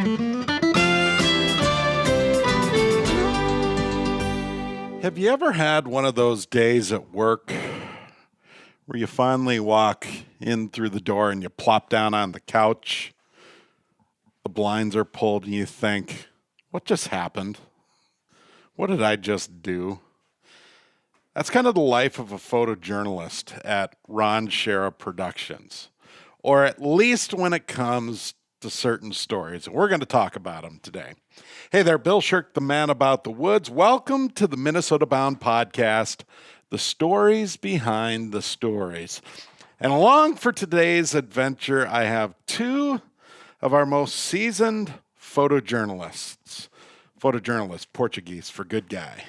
Have you ever had one of those days at work where you finally walk in through the door and you plop down on the couch, the blinds are pulled, and you think, what just happened? What did I just do? That's kind of the life of a photojournalist at Ron Shera Productions, or at least when it comes to certain stories. And we're going to talk about them today. Hey there, Bill Shirk, the man about the woods. Welcome to the Minnesota Bound podcast, the stories behind the stories. And along for today's adventure, I have two of our most seasoned photojournalists, Portuguese for good guy,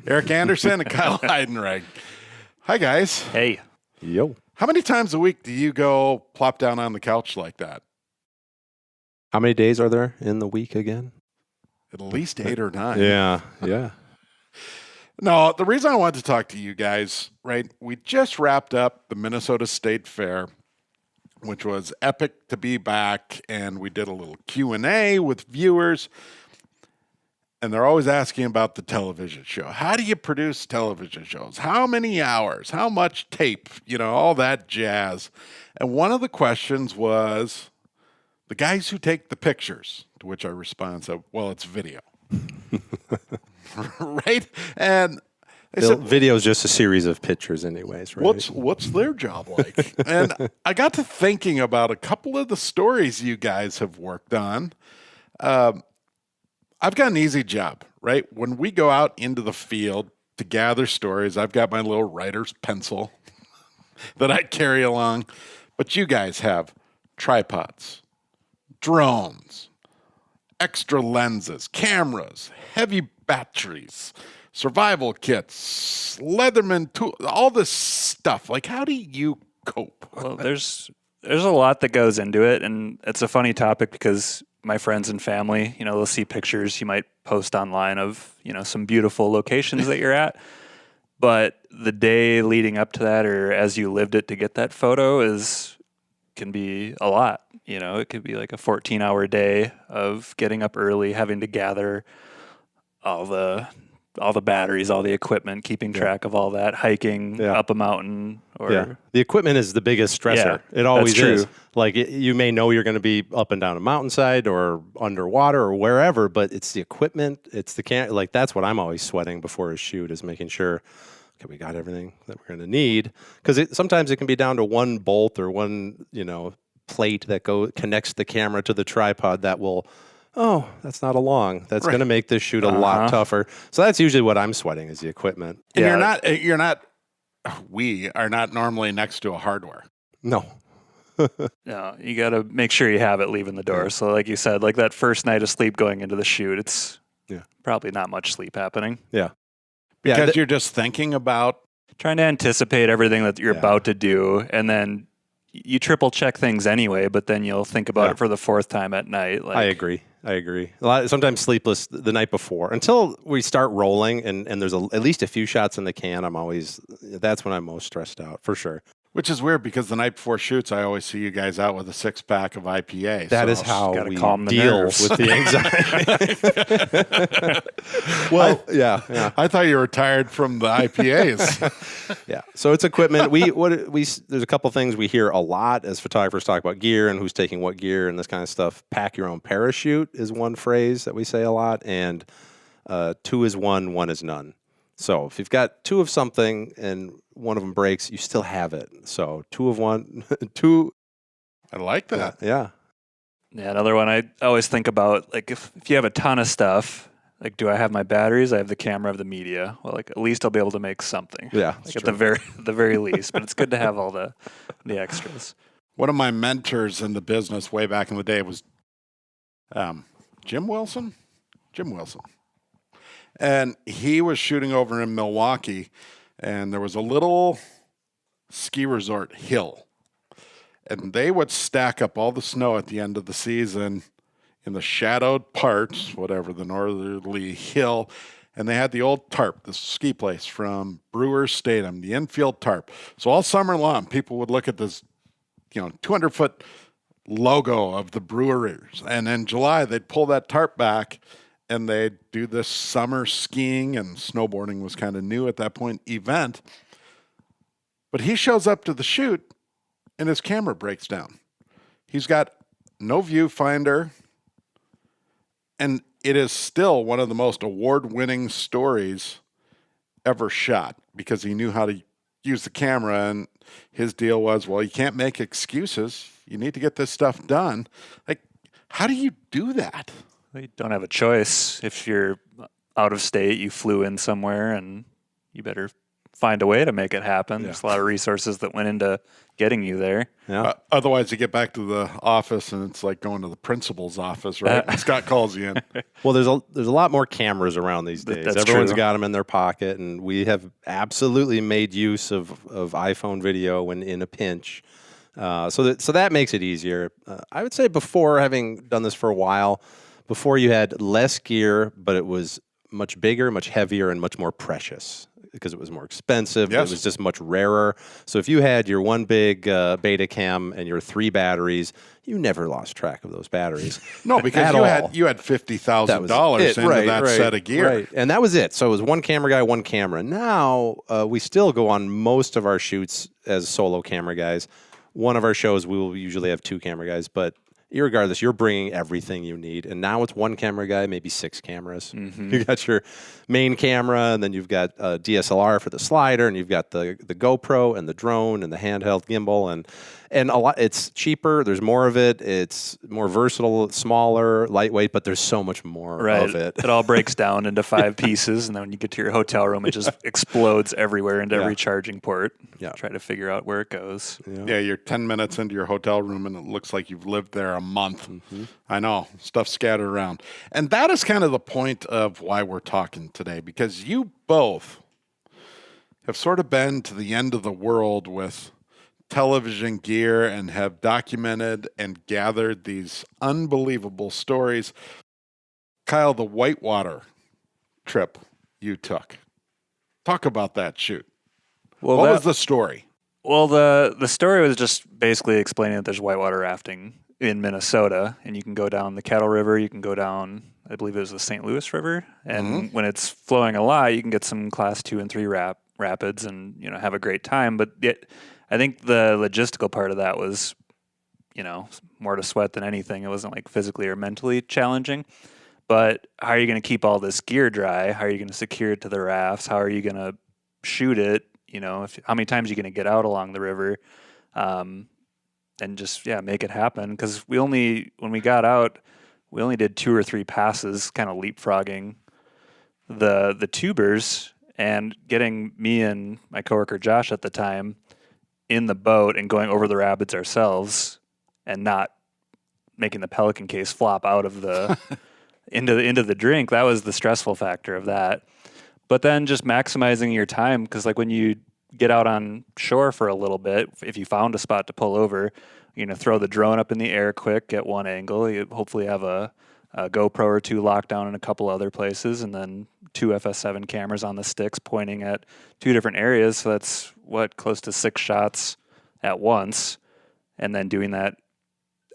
Eric Anderson and Kyle Heidenreich. Hi, guys. Hey. Yo. How many times a week do you go plop down on the couch like that? How many days are there in the week again? At least 8 or 9. Yeah. No, the reason I wanted to talk to you guys, right, we just wrapped up the Minnesota State Fair, which was epic to be back, and we did a little Q&A with viewers, and they're always asking about the television show. How do you produce television shows? How many hours? How much tape? All that jazz. And one of the questions was the guys who take the pictures, to which I respond, well, it's video. Right? And I said, video is just a series of pictures anyways, right? What's their job like? And I got to thinking about a couple of the stories you guys have worked on. I've got an easy job, right? When we go out into the field to gather stories, I've got my little writer's pencil that I carry along. But you guys have tripods, drones, extra lenses, cameras, heavy batteries, survival kits, Leatherman tools, all this stuff. Like, how do you cope? Well, there's a lot that goes into it, and it's a funny topic because my friends and family, they'll see pictures you might post online of, some beautiful locations that you're at. But the day leading up to that, or as you lived it to get that photo, can be a lot. It could be like a 14-hour day of getting up early, having to gather all the batteries, all the equipment, keeping track of all that, hiking up a mountain. The equipment is the biggest stressor. Yeah, it always that's is. true. Like you may know you're going to be up and down a mountainside or underwater or wherever, but it's the equipment, it's the like that's what I'm always sweating before a shoot, is making sure we got everything that we're going to need, because sometimes it can be down to one bolt or one plate that connects the camera to the tripod that will. Oh, that's not along. That's going to make this shoot a lot tougher. So that's usually what I'm sweating, is the equipment. And we are not normally next to a hardware. No. No, you got to make sure you have it leaving the door. So like you said, like that first night of sleep going into the shoot, it's probably not much sleep happening. Yeah. Because you're just thinking about trying to anticipate everything that you're about to do, and then you triple check things anyway, but then you'll think about it for the fourth time at night. I agree. Sometimes sleepless the night before until we start rolling, and there's at least a few shots in the can. That's when I'm most stressed out, for sure. Which is weird, because the night before shoots, I always see you guys out with a 6-pack of IPA. That is how we deal with the anxiety. Well, I thought you were tired from the IPAs. Yeah. So it's equipment. There's a couple things we hear a lot as photographers talk about gear and who's taking what gear and this kind of stuff. Pack your own parachute is one phrase that we say a lot, and 2 is 1, 1 is none. So if you've got 2 of something and one of them breaks, you still have it. So 2 of 1, 2. I like that. Yeah. Another one I always think about, like if you have a ton of stuff, like, do I have my batteries? I have the camera, I have the media. Well, like at least I'll be able to make something. Yeah, like at the very least. But it's good to have all the extras. One of my mentors in the business way back in the day was Jim Wilson. And he was shooting over in Milwaukee, and there was a little ski resort hill. And they would stack up all the snow at the end of the season in the shadowed parts, whatever, the northerly hill. And they had the old tarp, the ski place from Brewers Stadium, the infield tarp. So all summer long, people would look at this, 200-foot logo of the breweries. And in July, they'd pull that tarp back and they'd do this summer skiing, and snowboarding was kind of new at that point, event. But he shows up to the shoot and his camera breaks down. He's got no viewfinder, and it is still one of the most award-winning stories ever shot because he knew how to use the camera, and his deal was, well, you can't make excuses. You need to get this stuff done. Like, how do you do that? You don't have a choice. If you're out of state, you flew in somewhere, and you better find a way to make it happen. There's a lot of resources that went into getting you there. Yeah. Otherwise, you get back to the office, and it's like going to the principal's office, right? And Scott calls you in. Well, there's a lot more cameras around these days. That's Everyone's true. got them in their pocket, and we have absolutely made use of iPhone video when in a pinch. So that makes it easier. I would say before, having done this for a while, before you had less gear, but it was much bigger, much heavier, and much more precious because it was more expensive. Yes. It was just much rarer. So if you had your one big beta cam and your 3 batteries, you never lost track of those batteries. No, because you had $50,000 into that set of gear. Right. And that was it. So it was one camera guy, one camera. Now we still go on most of our shoots as solo camera guys. One of our shows, we will usually have 2 camera guys, but irregardless, you're bringing everything you need. And now it's one camera guy, maybe 6 cameras. Mm-hmm. You got your main camera, and then you've got a DSLR for the slider, and you've got the GoPro and the drone and the handheld gimbal. And a lot. It's cheaper. There's more of it. It's more versatile, it's smaller, lightweight, but there's so much more of it. It all breaks down into 5 pieces, and then when you get to your hotel room, it just explodes everywhere into every charging port. Yeah. Try to figure out where it goes. Yeah, you're 10 minutes into your hotel room, and it looks like you've lived there a month. Mm-hmm. I know, stuff scattered around. And that is kind of the point of why we're talking today, because you both have sort of been to the end of the world with television gear and have documented and gathered these unbelievable stories. Kyle, the whitewater trip you took. Talk about that shoot. Well, what was the story? Well, the story was just basically explaining that there's whitewater rafting in Minnesota, and you can go down the Kettle River, you can go down, I believe it was the St. Louis River, and when it's flowing a lot, you can get some class 2 and 3 rapids and, have a great time. But I think the logistical part of that was, more to sweat than anything. It wasn't like physically or mentally challenging. But how are you going to keep all this gear dry? How are you going to secure it to the rafts? How are you going to shoot it? How many times are you going to get out along the river? And just, make it happen. Because when we got out, we only did 2 or 3 passes, kind of leapfrogging the tubers, and getting me and my coworker Josh at the time in the boat and going over the rapids ourselves and not making the Pelican case flop out of the into the drink. That was the stressful factor of that. But then just maximizing your time, because like when you get out on shore for a little bit, if you found a spot to pull over, throw the drone up in the air quick, get one angle. You hopefully have a GoPro or 2 locked down in a couple other places, and then 2 FS7 cameras on the sticks pointing at 2 different areas. So that's close to 6 shots at once. And then doing that,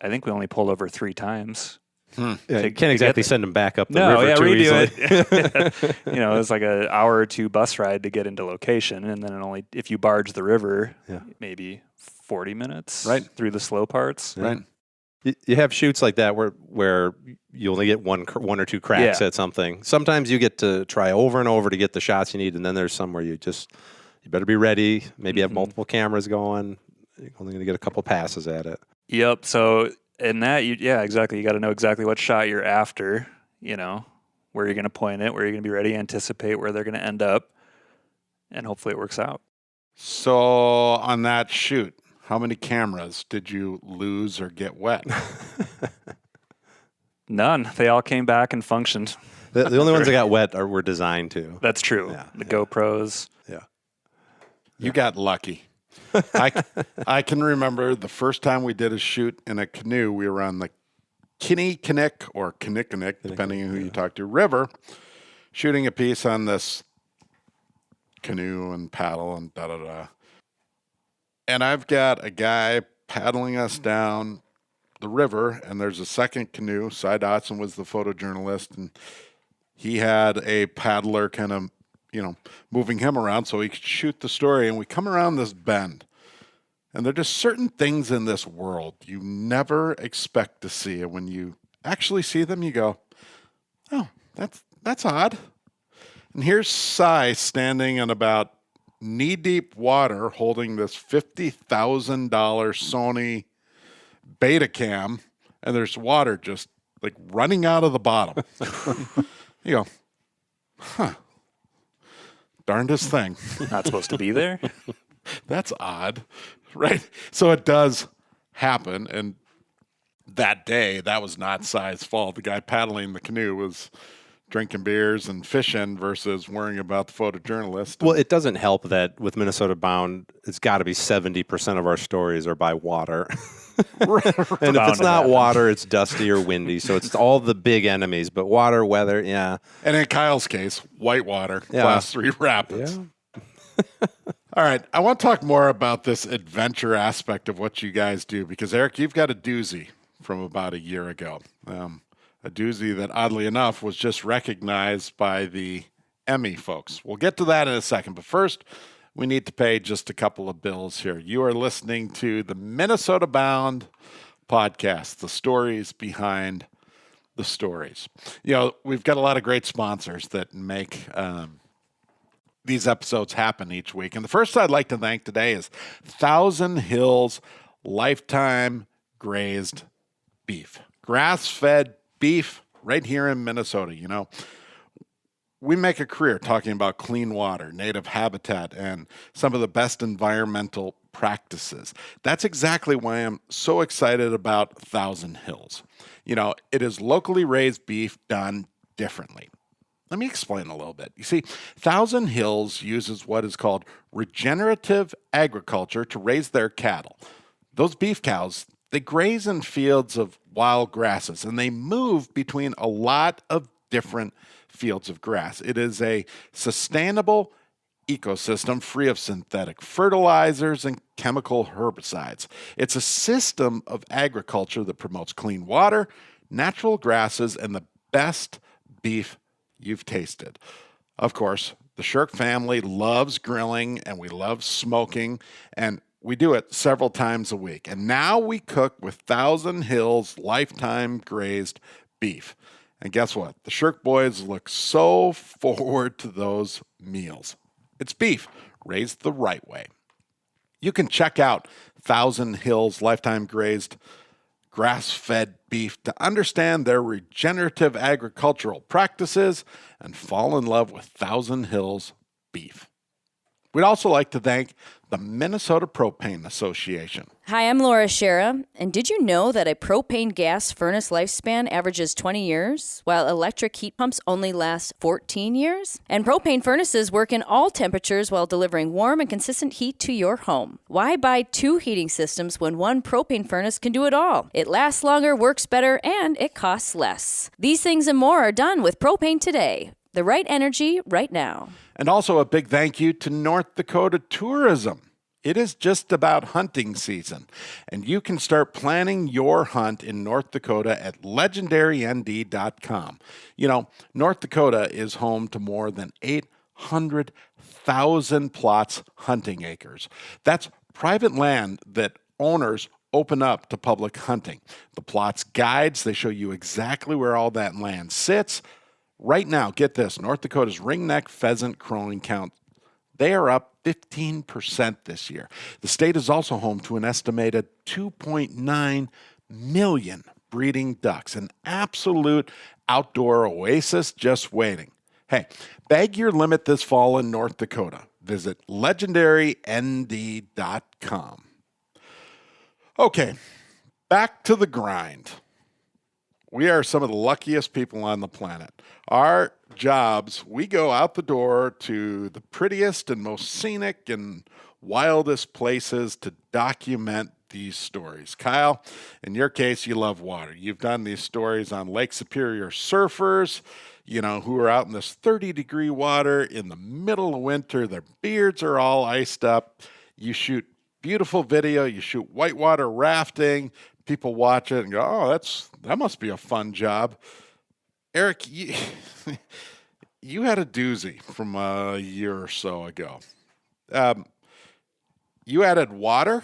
I think we only pulled over 3 times. Yeah, you can't exactly send them back up the river too redo easily. it. It was like an hour or 2 bus ride to get into location, and then if you barge the river, maybe 40 minutes through the slow parts. Right. You have shoots like that where you only get one or 2 cracks at something. Sometimes you get to try over and over to get the shots you need, and then there's some where you better be ready. Maybe have multiple cameras going. You're only going to get a couple passes at it. Yep. So in that, exactly. You got to know exactly what shot you're after. Where you're going to point it, where you're going to be ready, anticipate where they're going to end up, and hopefully it works out. So on that shoot, how many cameras did you lose or get wet? None. They all came back and functioned. The only ones that got wet were designed to. That's true. Yeah, the GoPros. Yeah. You got lucky. I can remember the first time we did a shoot in a canoe. We were on the Kinnickinnick or Kinnickinnick, depending on who you talk to, river, shooting a piece on this canoe and paddle and da-da-da. And I've got a guy paddling us down the river, and there's a second canoe. Cy Dotson was the photojournalist, and he had a paddler kind of, moving him around so he could shoot the story. And we come around this bend, and there are just certain things in this world you never expect to see. And when you actually see them, you go, oh, that's odd. And here's Cy standing in about knee-deep water holding this $50,000 Sony Betacam, and there's water just like running out of the bottom. You go, huh, darndest thing. Not supposed to be there. That's odd, right? So it does happen, and that day, that was not Cy's fault. The guy paddling the canoe was drinking beers and fishing versus worrying about the photojournalist. Well, it doesn't help that with Minnesota Bound, it's got to be 70% of our stories are by water. And if it's not water, it's dusty or windy. So it's all the big enemies, but water, weather, yeah. And in Kyle's case, whitewater, class 3 rapids. Yeah. All right. I want to talk more about this adventure aspect of what you guys do, because Eric, you've got a doozy from about a year ago. A doozy that, oddly enough, was just recognized by the Emmy folks. We'll get to that in a second. But first, we need to pay just a couple of bills here. You are listening to the Minnesota Bound podcast, the stories behind the stories. We've got a lot of great sponsors that make these episodes happen each week. And the first I'd like to thank today is Thousand Hills Lifetime Grazed Beef. Grass-fed beef right here in Minnesota. We make a career talking about clean water, native habitat, and some of the best environmental practices. That's exactly why I'm so excited about Thousand Hills. It is locally raised beef done differently. Let me explain a little bit. You see, Thousand Hills uses what is called regenerative agriculture to raise their cattle. Those beef cows, they graze in fields of wild grasses, and they move between a lot of different fields of grass. It is a sustainable ecosystem free of synthetic fertilizers and chemical herbicides. It's a system of agriculture that promotes clean water, natural grasses, and the best beef you've tasted. Of course, the Shirk family loves grilling, and we love smoking, and we do it several times a week. And now we cook with Thousand Hills Lifetime Grazed Beef. And guess what? The Shirk boys look so forward to those meals. It's beef raised the right way. You can check out Thousand Hills Lifetime Grazed grass-fed beef to understand their regenerative agricultural practices and fall in love with Thousand Hills beef. We'd also like to thank the Minnesota Propane Association. Hi, I'm Laura Shera, and did you know that a propane gas furnace lifespan averages 20 years, while electric heat pumps only last 14 years? And propane furnaces work in all temperatures while delivering warm and consistent heat to your home. Why buy 2 heating systems when one propane furnace can do it all? It lasts longer, works better, and it costs less. These things and more are done with propane today. The right energy right now. And also a big thank you to North Dakota Tourism. It is just about hunting season, and you can start planning your hunt in North Dakota at legendarynd.com. North Dakota is home to more than 800,000 plots hunting acres. That's private land that owners open up to public hunting. The plots guides, they show you exactly where all that land sits. Right now, get this, North Dakota's ringneck pheasant crowing count, they are up 15% this year. The state is also home to an estimated 2.9 million breeding ducks, an absolute outdoor oasis just waiting. Hey, bag your limit this fall in North Dakota. Visit legendarynd.com. Okay, back to the grind. We are some of the luckiest people on the planet. Our jobs, we go out the door to the prettiest and most scenic and wildest places to document these stories. Kyle, in your case, you love water. You've done these stories on Lake Superior surfers, who are out in this 30-degree water in the middle of winter. Their beards are all iced up. You shoot beautiful video. You shoot whitewater rafting, people watch it and go, "Oh, that must be a fun job." Eric, you had a doozy from a year or so ago. You added water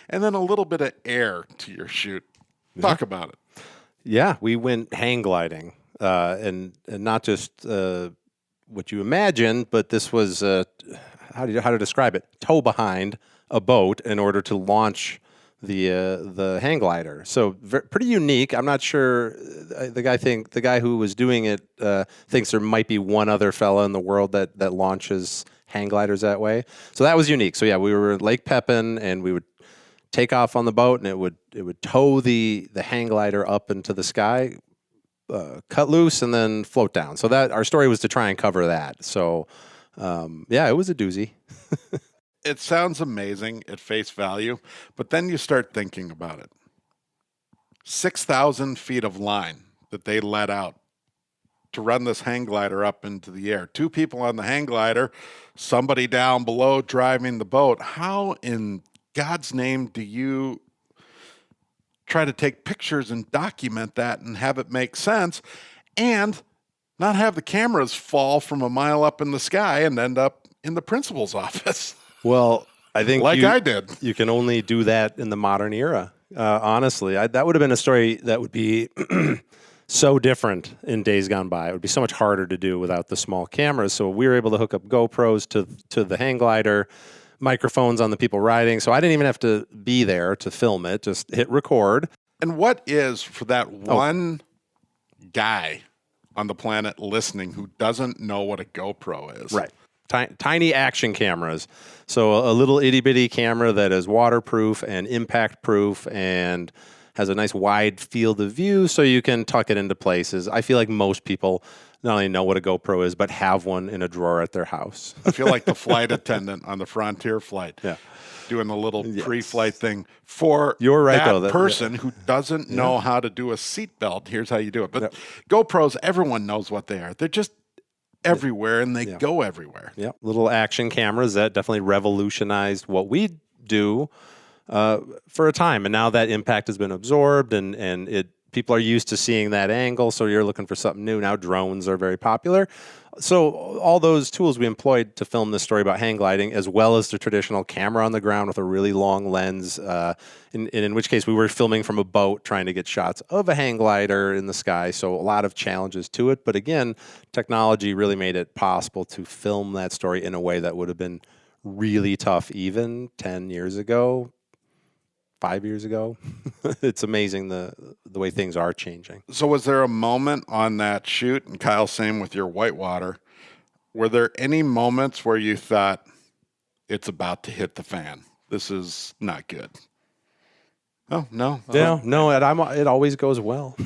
and then a little bit of air to your shoot. Talk about it. Yeah, we went hang gliding, and not just what you imagine, but this was how to describe it? Tow behind a boat in order to launch the hang glider. So pretty unique. I'm not sure. The guy who was doing it thinks there might be one other fella in the world that launches hang gliders that way. So that was unique. So yeah, we were at Lake Pepin, and we would take off on the boat, and it would tow the hang glider up into the sky, cut loose, and then float down. So that our story was to try and cover that. So yeah, it was a doozy. It sounds amazing at face value, but then you start thinking about it. 6,000 feet of line that they let out to run this hang glider up into the air. 2 people on the hang glider, somebody down below driving the boat. How in God's name do you try to take pictures and document that and have it make sense and not have the cameras fall from a mile up in the sky and end up in the principal's office? Well, I think I did. You can only do that in the modern era. Honestly, that would have been a story that would be so different in days gone by. It would be so much harder to do without the small cameras. So we were able to hook up GoPros to the hang glider, microphones on the people riding. So I didn't even have to be there to film it. Just hit record. And what is for that one guy on the planet listening who doesn't know what a GoPro is? Right. Tiny action cameras. So a little itty bitty camera that is waterproof and impact proof and has a nice wide field of view so you can tuck it into places. I feel like most people not only know what a GoPro is, but have one in a drawer at their house. I feel like the flight attendant on the Frontier flight. Yeah. Doing the little pre-flight thing for that person who doesn't know how to do a seatbelt. Here's how you do it. But GoPros, everyone knows what they are. They're just everywhere, and they go everywhere. Yeah, little action cameras that definitely revolutionized what we do for a time. And now that impact has been absorbed, and people are used to seeing that angle, so you're looking for something new. Now drones are very popular. So all those tools we employed to film this story about hang gliding, as well as the traditional camera on the ground with a really long lens, in which case we were filming from a boat trying to get shots of a hang glider in the sky. So a lot of challenges to it. But again, technology really made it possible to film that story in a way that would have been really tough even 10 years ago, 5 years ago. It's amazing the way things are changing. So was there a moment on that shoot, and Kyle, same with your whitewater, were there any moments where you thought it's about to hit the fan? This is not good. Oh, no. No, it always goes well.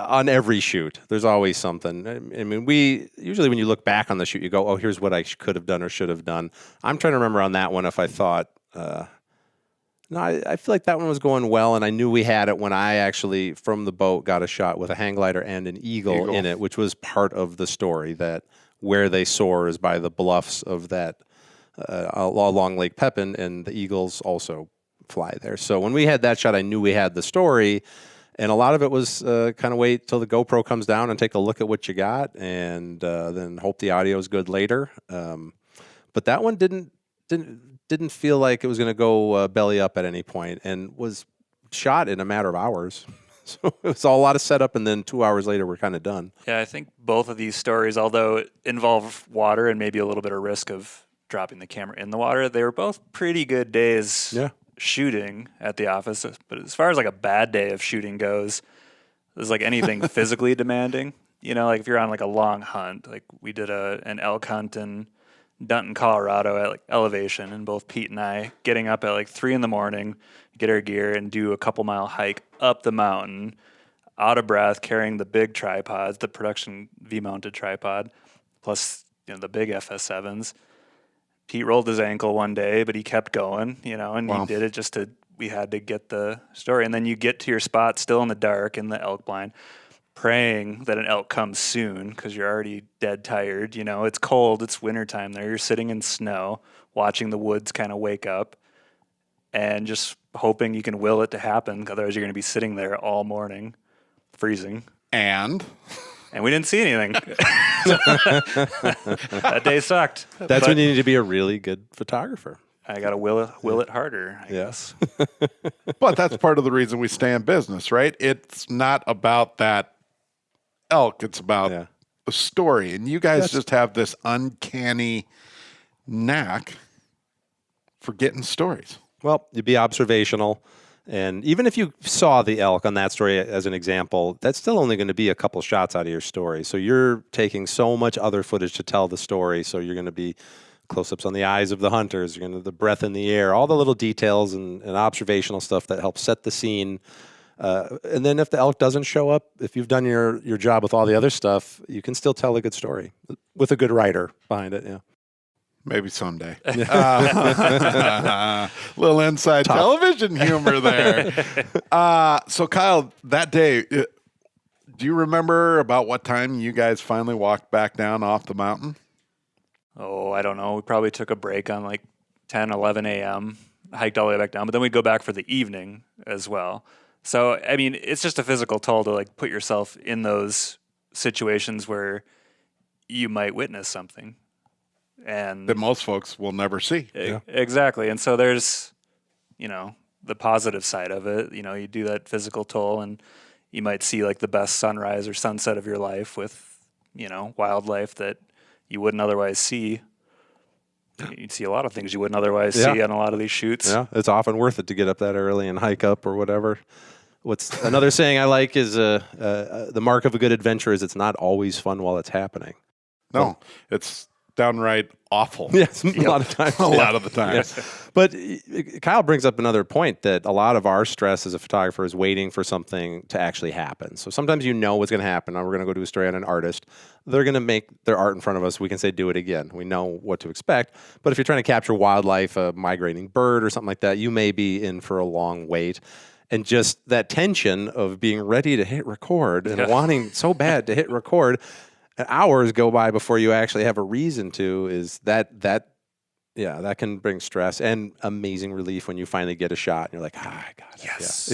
On every shoot, there's always something. I mean, usually when you look back on the shoot, you go, oh, here's what I could have done or should have done. I'm trying to remember on that one if I thought, no, I feel like that one was going well, and I knew we had it when I actually, from the boat, got a shot with a hang glider and an eagle in it, which was part of the story, that where they soar is by the bluffs of that along Lake Pepin, and the eagles also fly there. So when we had that shot, I knew we had the story, and a lot of it was kind of wait till the GoPro comes down and take a look at what you got, and then hope the audio is good later. But that one didn't feel like it was going to go belly up at any point, and was shot in a matter of hours. So it was a lot of setup, and then 2 hours later, we're kind of done. Yeah, I think both of these stories, although involve water and maybe a little bit of risk of dropping the camera in the water, they were both pretty good days shooting at the office. But as far as like a bad day of shooting goes, there's like anything physically demanding. You know, like if you're on like a long hunt, like we did an elk hunt in Dunton, Colorado at like elevation, and both Pete and I getting up at like 3 a.m, get our gear and do a couple mile hike up the mountain, out of breath, carrying the big tripods, the production V-mounted tripod, plus the big FS7s. Pete rolled his ankle one day, but he kept going, and he did it we had to get the story. And then you get to your spot still in the dark in the elk blind, praying that an elk comes soon because you're already dead tired. It's cold, it's wintertime there. You're sitting in snow, watching the woods kind of wake up. and just hoping you can will it to happen. Otherwise, you're going to be sitting there all morning, freezing. And we didn't see anything. That day sucked. That's when you need to be a really good photographer. I got to will it harder, I guess. but that's part of the reason we stay in business, right? It's not about that elk. It's about the story. And you guys just have this uncanny knack for getting stories. Well, you'd be observational. And even if you saw the elk on that story as an example, that's still only going to be a couple shots out of your story. So you're taking so much other footage to tell the story. So you're going to be close-ups on the eyes of the hunters, you're going to the breath in the air, all the little details and observational stuff that helps set the scene. And then if the elk doesn't show up, if you've done your job with all the other stuff, you can still tell a good story with a good writer behind it. Yeah. Maybe someday. Little inside television humor there. So, Kyle, that day, do you remember about what time you guys finally walked back down off the mountain? Oh, I don't know. We probably took a break on like 10, 11 a.m., hiked all the way back down, but then we'd go back for the evening as well. So, I mean, it's just a physical toll to like put yourself in those situations where you might witness something. And that most folks will never see. Exactly. And so there's, the positive side of it. You do that physical toll and you might see like the best sunrise or sunset of your life with, wildlife that you wouldn't otherwise see. You'd see a lot of things you wouldn't otherwise see on a lot of these shoots. Yeah, it's often worth it to get up that early and hike up or whatever. What's another saying I like is the mark of a good adventure is it's not always fun while it's happening. No, it's downright awful. Yes, a lot of times. A lot of the time. Yeah. But Kyle brings up another point that a lot of our stress as a photographer is waiting for something to actually happen. So sometimes what's going to happen. Now we're going to go do a story on an artist. They're going to make their art in front of us. We can say, do it again. We know what to expect. But if you're trying to capture wildlife, a migrating bird or something like that, you may be in for a long wait. And just that tension of being ready to hit record and wanting so bad to hit record, hours go by before you actually have a reason to, is that can bring stress and amazing relief when you finally get a shot and you're like, I got it.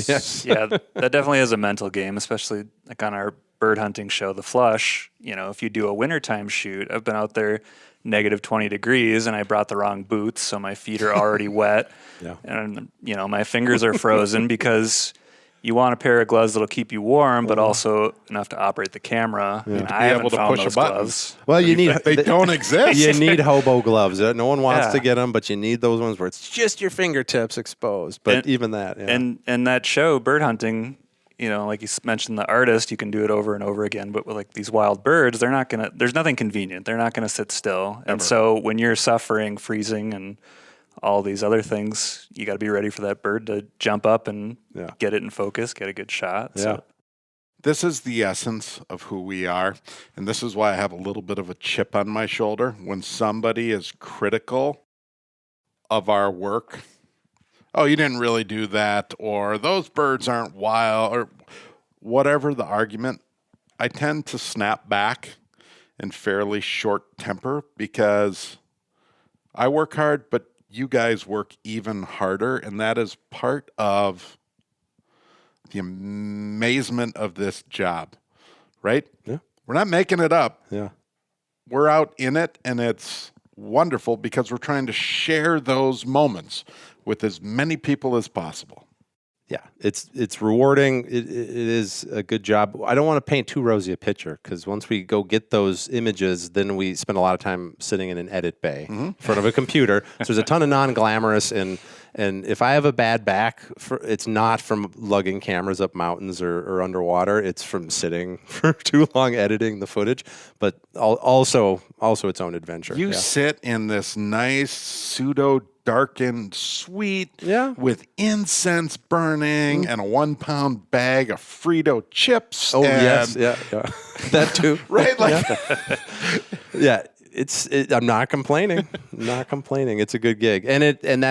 Yes. Yeah, that definitely is a mental game, especially like on our bird hunting show, The Flush. If you do a wintertime shoot, I've been out there negative 20 degrees and I brought the wrong boots, so my feet are already wet. And, my fingers are frozen because you want a pair of gloves that'll keep you warm, but also enough to operate the camera. I haven't found those gloves. Well, they don't exist. You need hobo gloves. No one wants to get them, but you need those ones where it's just your fingertips exposed. But even that, and that show, bird hunting, like you mentioned, the artist, you can do it over and over again. But with like these wild birds, there's nothing convenient. They're not gonna sit still. And so when you're suffering, freezing, and all these other things, you got to be ready for that bird to jump up and get it in focus, get a good shot. Yeah. So. This is the essence of who we are. And this is why I have a little bit of a chip on my shoulder when somebody is critical of our work. Oh, you didn't really do that, or those birds aren't wild, or whatever the argument. I tend to snap back in fairly short temper because I work hard, but you guys work even harder, and that is part of the amazement of this job, right? Yeah. We're not making it up. Yeah. We're out in it, and it's wonderful because we're trying to share those moments with as many people as possible. Yeah, it's rewarding. It is a good job. I don't want to paint too rosy a picture because once we go get those images, then we spend a lot of time sitting in an edit bay in front of a computer. So there's a ton of non-glamorous, and if I have a bad back, it's not from lugging cameras up mountains or underwater. It's from sitting for too long editing the footage, but also its own adventure. You sit in this nice pseudo-darkened suite with incense burning and a 1 pound bag of Frito chips. Oh, yes. Yeah. That too. Right? I'm not complaining. It's a good gig. And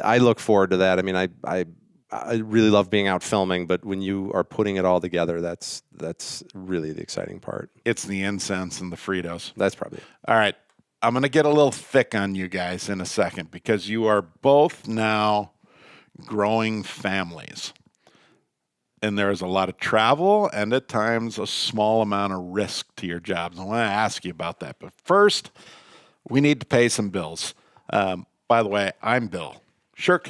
I look forward to that. I mean, I really love being out filming, but when you are putting it all together, that's really the exciting part. It's the incense and the Fritos. That's probably it. All right. I'm going to get a little thick on you guys in a second because you are both now growing families. And there is a lot of travel and at times a small amount of risk to your jobs. I want to ask you about that. But first, we need to pay some bills. By the way, I'm Bill Shirk,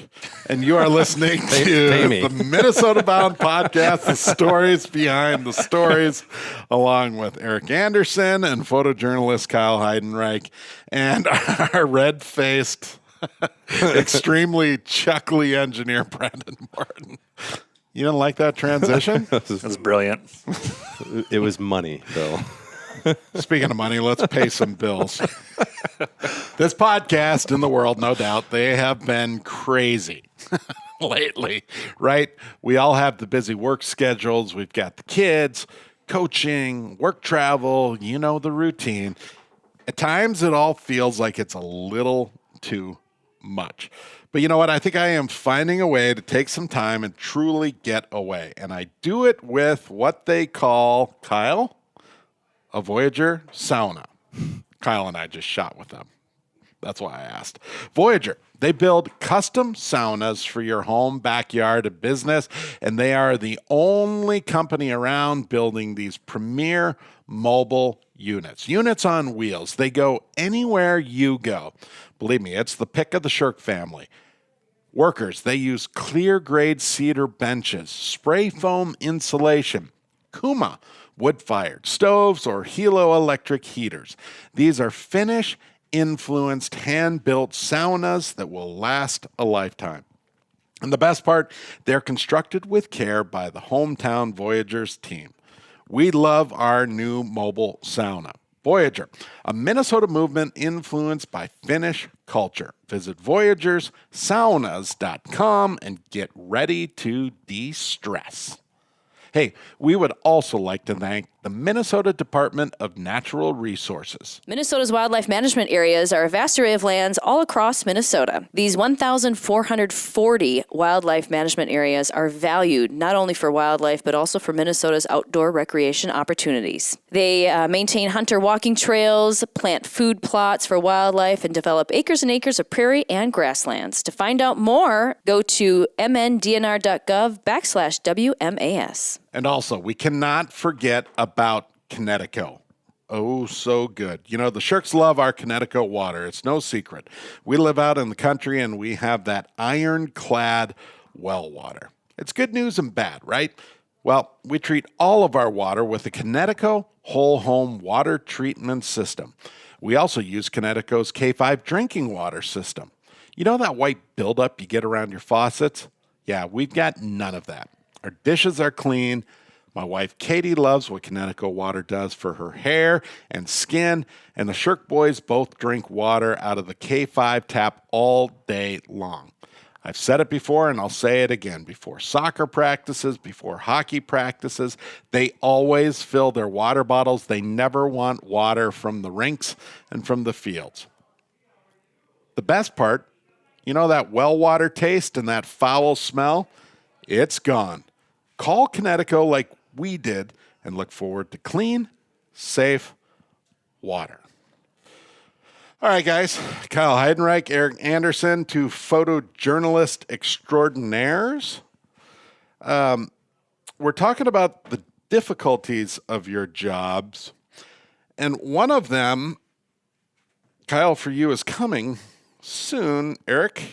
and you are listening to the Minnesota Bound podcast, the stories behind the stories, along with Eric Anderson and photojournalist Kyle Heidenreich, and our red-faced, extremely chuckly engineer, Brandon Martin. You didn't like that transition? That's brilliant. It was money, Bill. Speaking of money, let's pay some bills. This podcast in the world, no doubt, they have been crazy lately, right? We all have the busy work schedules. We've got the kids, coaching, work travel, you know the routine. At times, it all feels like it's a little too much. But you know what? I think I am finding a way to take some time and truly get away. And I do it with what they call, Kyle, a Voyager sauna. Kyle and I just shot with them. That's why I asked. Voyager, they build custom saunas for your home, backyard, and business, and they are the only company around building these premier mobile units. Units on wheels. They go anywhere you go. Believe me, it's the pick of the Shirk family. Workers, they use clear-grade cedar benches, spray foam insulation, Kuma wood-fired stoves, or Hilo electric heaters. These are Finnish-influenced, hand-built saunas that will last a lifetime. And the best part, they're constructed with care by the hometown Voyagers team. We love our new mobile sauna. Voyager, a Minnesota movement influenced by Finnish culture. Visit voyagerssaunas.com and get ready to de-stress. Hey, we would also like to thank the Minnesota Department of Natural Resources. Minnesota's wildlife management areas are a vast array of lands all across Minnesota. These 1,440 wildlife management areas are valued not only for wildlife, but also for Minnesota's outdoor recreation opportunities. They maintain hunter walking trails, plant food plots for wildlife, and develop acres and acres of prairie and grasslands. To find out more, go to mndnr.gov/WMAS. And also, we cannot forget about Connecticut. Oh, so good. You know, the Shirks love our Connecticut water. It's no secret. We live out in the country and we have that ironclad well water. It's good news and bad, right? Well, we treat all of our water with the Connecticut Whole Home Water Treatment System. We also use Connecticut's K5 drinking water system. You know that white buildup you get around your faucets? Yeah, we've got none of that. Our dishes are clean. My wife Katie loves what Connecticut water does for her hair and skin, and the Shirk boys both drink water out of the K5 tap all day long. I've said it before and I'll say it again. Before soccer practices, before hockey practices, they always fill their water bottles. They never want water from the rinks and from the fields. The best part, you know that well water taste and that foul smell? It's gone. Call Connecticut like we did and look forward to clean, safe water. All right, guys. Kyle Heidenreich, Eric Anderson, two photojournalist extraordinaires. We're talking about the difficulties of your jobs. And one of them, Kyle, for you is coming soon. Eric,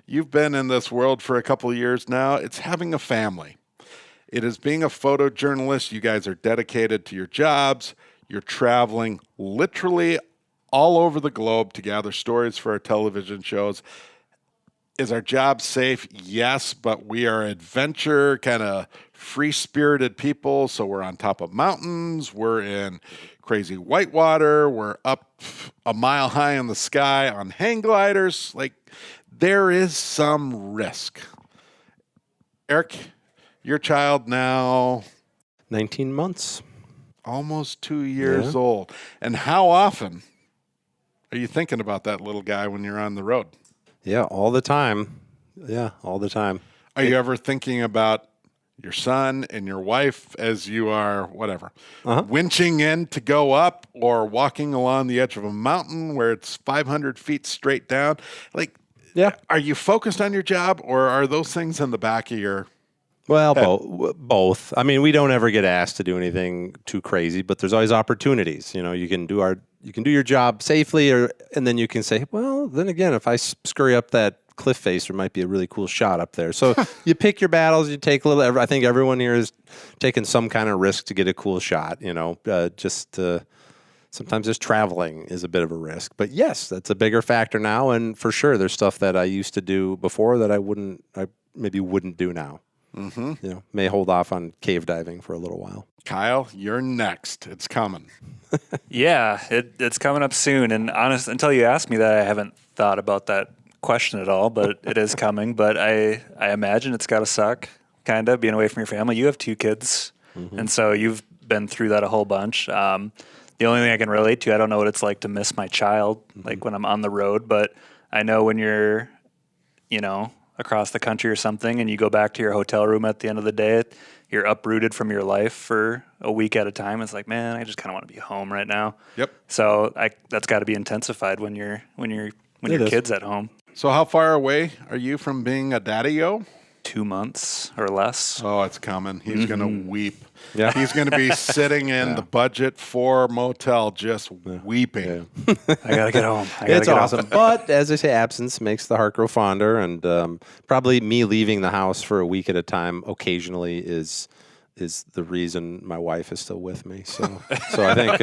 you've been in this world for a couple of years now. It's having a family. It is being a photojournalist. You guys are dedicated to your jobs. You're traveling literally all over the globe to gather stories for our television shows. Is our job safe? Yes, but we are adventure, kind of free-spirited people. So we're on top of mountains. We're in crazy whitewater. We're up a mile high in the sky on hang gliders. Like, there is some risk. Eric, your child now 19 months. Almost 2 years old. And how often are you thinking about that little guy when you're on the road? Yeah, all the time. Yeah, all the time. Are you ever thinking about your son and your wife as you are, whatever, winching in to go up or walking along the edge of a mountain where it's 500 feet straight down? Like, Yeah. are you focused on your job, or are those things in the back of your Well, both. I mean, we don't ever get asked to do anything too crazy, but there's always opportunities. You know, you can do your job safely, and then you can say, well, then again, if I scurry up that cliff face, there might be a really cool shot up there. So you pick your battles. You take a little. I think everyone here is taking some kind of risk to get a cool shot. You know, sometimes just traveling is a bit of a risk. But yes, that's a bigger factor now, and for sure, there's stuff that I used to do before that I maybe wouldn't do now. You know, may hold off on cave diving for a little while. Kyle, you're next. It's coming. Yeah, it's coming up soon. And honest, until you asked me that, I haven't thought about that question at all. But it is coming. But I imagine it's got to suck, kind of being away from your family. You have 2 kids, and so you've been through that a whole bunch. The only thing I can relate to, I don't know what it's like to miss my child, like when I'm on the road. But I know when you're, you know, across the country or something, and you go back to your hotel room at the end of the day, you're uprooted from your life for a week at a time. It's like, man, I just kind of want to be home right now. Yep. So that's got to be intensified when your kid's at home. So how far away are you from being a daddy-o? 2 months or less. Oh, it's coming. He's going to weep. Yeah. He's going to be sitting in the budget 4 motel just weeping. Yeah. I got to get home. It's awesome. But as I say, absence makes the heart grow fonder. And probably me leaving the house for a week at a time occasionally is the reason my wife is still with me. So I think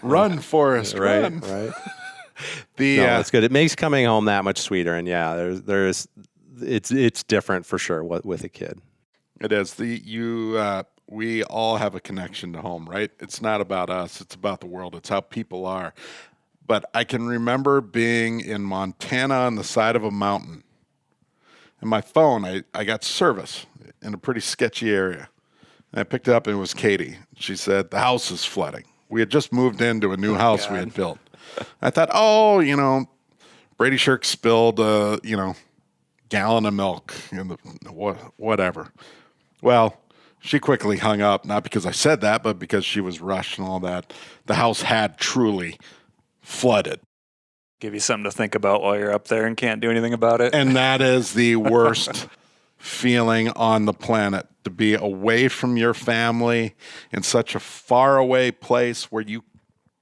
Run, Forrest, right, run. right. That's good. It makes coming home that much sweeter. And there's it's different for sure with a kid. It is. We all have a connection to home, right? It's not about us. It's about the world. It's how people are. But I can remember being in Montana on the side of a mountain. And my phone, I got service in a pretty sketchy area. And I picked it up, and it was Katie. She said, the house is flooding. We had just moved into a new house we had built. I thought, Brady Shirk spilled, gallon of milk in the whatever. Well, she quickly hung up, not because I said that, but because she was rushed and all that. The house had truly flooded. Give you something to think about while you're up there and can't do anything about it. And that is the worst feeling on the planet, to be away from your family in such a faraway place where you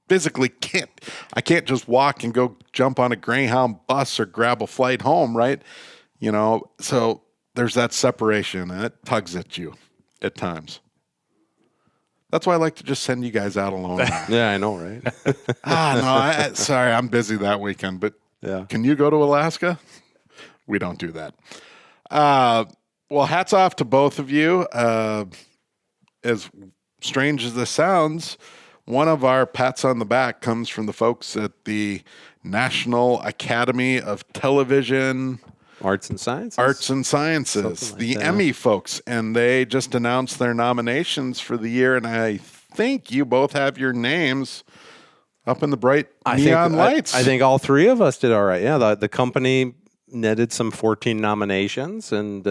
physically I can't just walk and go jump on a Greyhound bus or grab a flight home, right? So there's that separation, and it tugs at you at times. That's why I like to just send you guys out alone. Yeah, I know, right? Sorry, I'm busy that weekend, but Yeah. Can you go to Alaska? We don't do that. Well, hats off to both of you. As strange as this sounds, one of our pats on the back comes from the folks at the National Academy of Television Arts and Sciences, the that. Emmy folks, and they just announced their nominations for the year, and I think you both have your names up in the bright neon lights. I think all 3 of us did all right. Yeah, the company netted some 14 nominations, and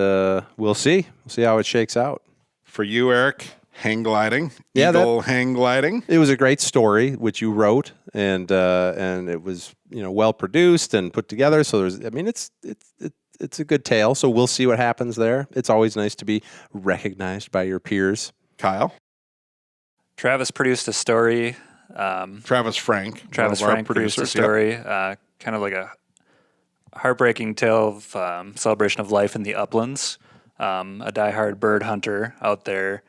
we'll see. We'll see how it shakes out. For you, Eric, hang gliding, Eagle hang gliding. It was a great story, which you wrote, and it was well produced and put together. So it's a good tale. So we'll see what happens there. It's always nice to be recognized by your peers. Kyle, Travis produced a story. Travis Frank produced a story, kind of like a heartbreaking tale of celebration of life in the uplands. A diehard bird hunter out there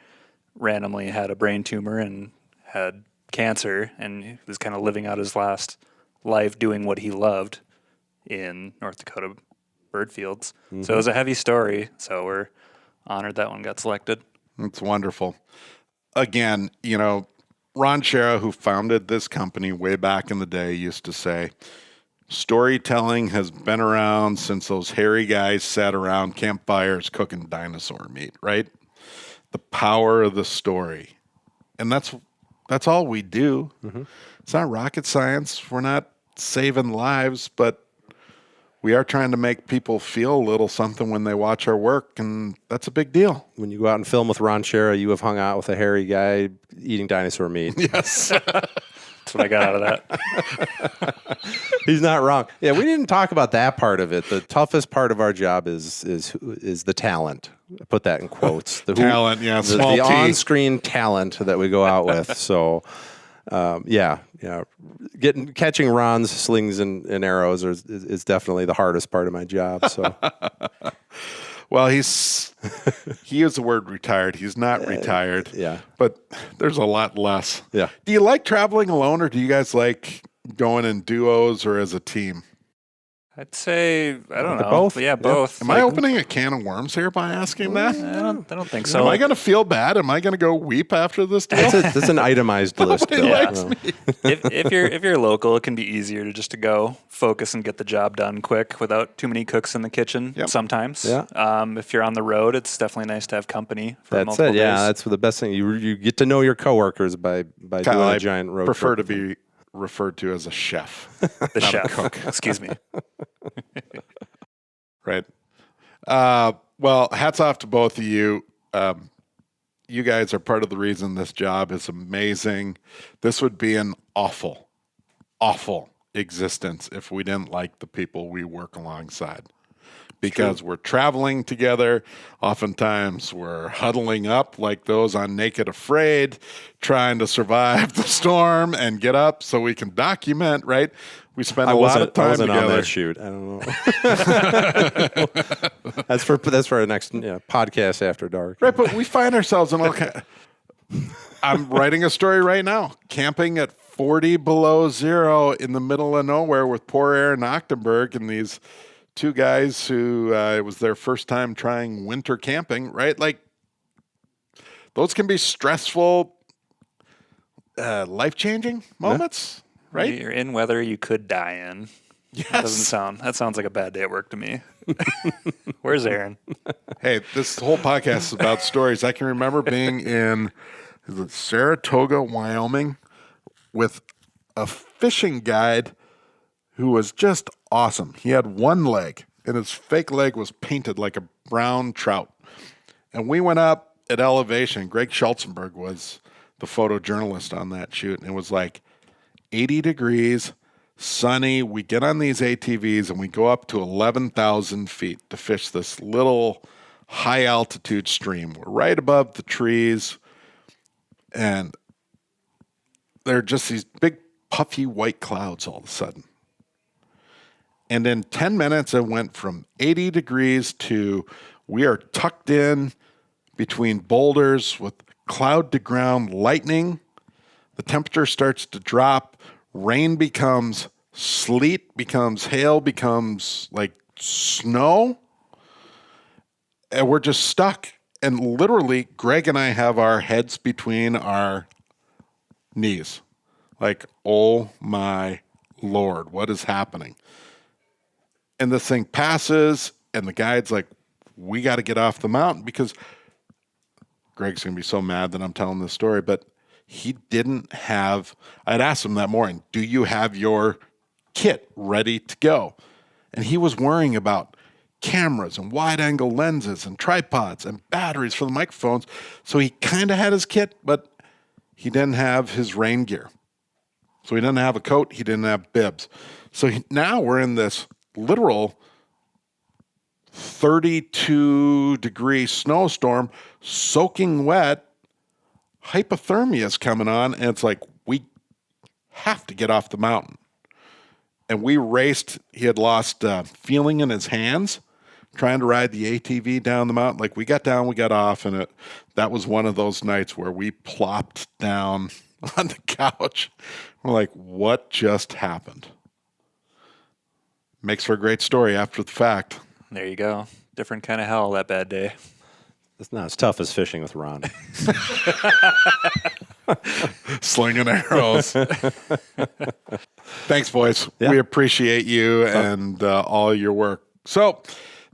randomly had a brain tumor and had cancer, and he was kind of living out his last life doing what he loved in North Dakota bird fields. Mm-hmm. So it was a heavy story, so we're honored that one got selected. It's wonderful. Again, Ron Shera, who founded this company way back in the day, used to say, storytelling has been around since those hairy guys sat around campfires cooking dinosaur meat, right? The power of the story. And that's all we do. Mm-hmm. It's not rocket science. We're not saving lives, but we are trying to make people feel a little something when they watch our work, and that's a big deal. When you go out and film with Ron Chera, you have hung out with a hairy guy eating dinosaur meat. Yes. That's what I got out of that. He's not wrong. Yeah, we didn't talk about that part of it. The toughest part of our job is the talent. I put that in quotes. The Talent, yeah, small the T. on-screen talent that we go out with. So, catching Ron's slings and arrows is definitely the hardest part of my job. So, Well, he used the word retired. He's not retired. yeah. But there's a lot less. Yeah. Do you like traveling alone, or do you guys like going in duos or as a team? I'd say I don't know. Both? Yeah, both. Am I opening a can of worms here by asking that? I don't think so. Am I going to feel bad? Am I going to go weep after this deal? That's an itemized list. Nobody Bill. likes No. me. if you're local, it can be easier to go focus and get the job done quick without too many cooks in the kitchen. Yep. Sometimes, Yeah. If you're on the road, it's definitely nice to have company for That's multiple it. Yeah, days. that's the best thing. You get to know your coworkers by Kyle, doing I a giant road prefer trip. to be referred to as a chef. The chef. Excuse me. Right. Well, hats off to both of you. You guys are part of the reason this job is amazing. This would be an awful, awful existence if we didn't like the people we work alongside. Because we're traveling together. Oftentimes we're huddling up like those on Naked Afraid, trying to survive the storm and get up so we can document, right? We spend a lot of time wasn't together. on that shoot. I don't know. that's for our next podcast after dark. Right, but we find ourselves in all kind. I'm writing a story right now, camping at 40 below zero in the middle of nowhere with poor Aaron Ochtenberg and these two guys who it was their first time trying winter camping, right? Like, those can be stressful, life-changing moments, right? You're in weather you could die in. Yes. That sounds like a bad day at work to me. Where's Aaron? Hey, this whole podcast is about stories. I can remember being in Saratoga, Wyoming, with a fishing guide who was just awesome. He had one leg, and his fake leg was painted like a brown trout. And we went up at elevation. Greg Schultzenberg was the photojournalist on that shoot, and it was like 80 degrees, sunny. We get on these ATVs, and we go up to 11,000 feet to fish this little high-altitude stream. We're right above the trees, and there are just these big, puffy white clouds all of a sudden. And in 10 minutes, it went from 80 degrees to we are tucked in between boulders with cloud to ground lightning. The temperature starts to drop. Rain becomes sleet, becomes hail, becomes like snow. And we're just stuck. And literally, Greg and I have our heads between our knees. Like, oh my Lord, what is happening? And this thing passes, and the guide's like, we got to get off the mountain, because Greg's going to be so mad that I'm telling this story, but he didn't have, I'd asked him that morning, do you have your kit ready to go? And he was worrying about cameras and wide angle lenses and tripods and batteries for the microphones. So he kind of had his kit, but he didn't have his rain gear. So he didn't have a coat. He didn't have bibs. So now we're in this literal 32-degree snowstorm, soaking wet. Hypothermia is coming on, and it's like, we have to get off the mountain. And we raced. He had lost feeling in his hands trying to ride the ATV down the mountain. Like, we got down, we got off, and that was one of those nights where we plopped down on the couch. We're like, what just happened? Makes for a great story after the fact. There you go. Different kind of hell that bad day. It's not as tough as fishing with Ron. Slinging arrows. Thanks, boys. Yeah. We appreciate you and all your work. So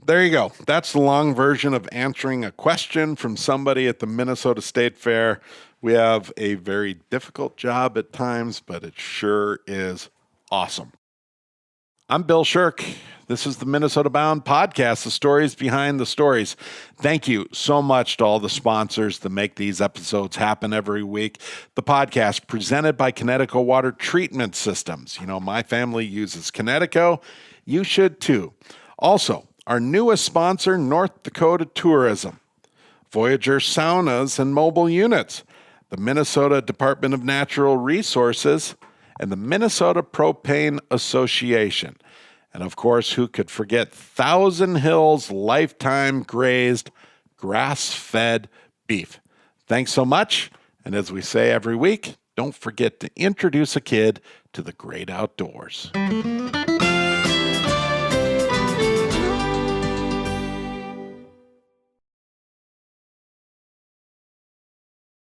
there you go. That's the long version of answering a question from somebody at the Minnesota State Fair. We have a very difficult job at times, but it sure is awesome. I'm Bill Shirk. This is the Minnesota Bound Podcast, the stories behind the stories. Thank you so much to all the sponsors that make these episodes happen every week. The podcast presented by Connecticut Water Treatment Systems. You know, my family uses Connecticut. You should too. Also, our newest sponsor, North Dakota Tourism, Voyager Saunas and Mobile Units, the Minnesota Department of Natural Resources, and the Minnesota Propane Association. And of course, who could forget Thousand Hills Lifetime Grazed Grass-Fed Beef. Thanks so much. And as we say every week, don't forget to introduce a kid to the great outdoors.